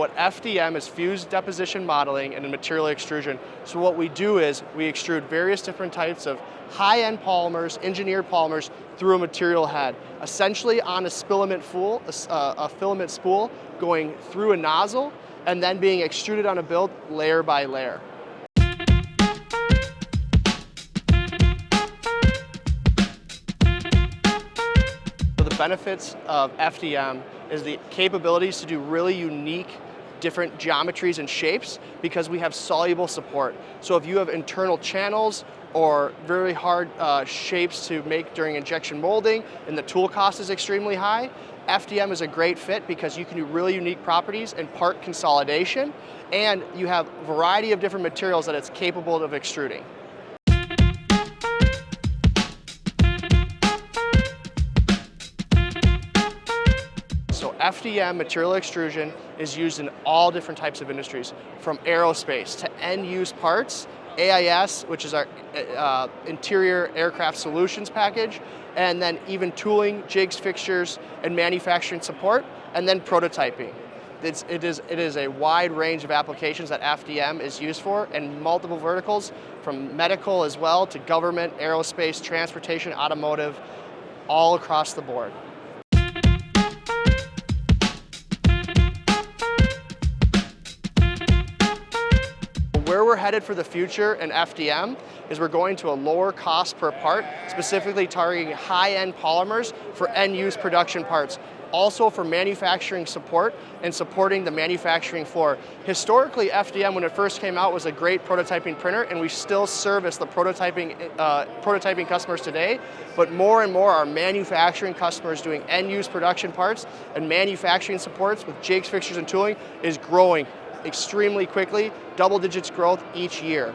but FDM is fused deposition modeling and material extrusion. So what we do is we extrude various different types of high-end polymers, engineered polymers, through a material head, essentially on a filament spool going through a nozzle and then being extruded on a build layer by layer. So the benefits of FDM is the capabilities to do really unique different geometries and shapes because we have soluble support. So if you have internal channels or very hard shapes to make during injection molding and the tool cost is extremely high, FDM is a great fit because you can do really unique properties and part consolidation, and you have a variety of different materials that it's capable of extruding. So FDM, material extrusion, is used in all different types of industries, from aerospace to end-use parts, AIS, which is our interior aircraft solutions package, and then even tooling, jigs, fixtures, and manufacturing support, and then prototyping. It is a wide range of applications that FDM is used for in multiple verticals, from medical as well to government, aerospace, transportation, automotive, all across the board. Where we're headed for the future in FDM is we're going to a lower cost per part, specifically targeting high-end polymers for end-use production parts, also for manufacturing support and supporting the manufacturing floor. Historically, FDM, when it first came out, was a great prototyping printer, and we still service the prototyping customers today, but more and more our manufacturing customers doing end-use production parts and manufacturing supports with jigs, fixtures, and tooling is growing extremely quickly, double digits growth each year.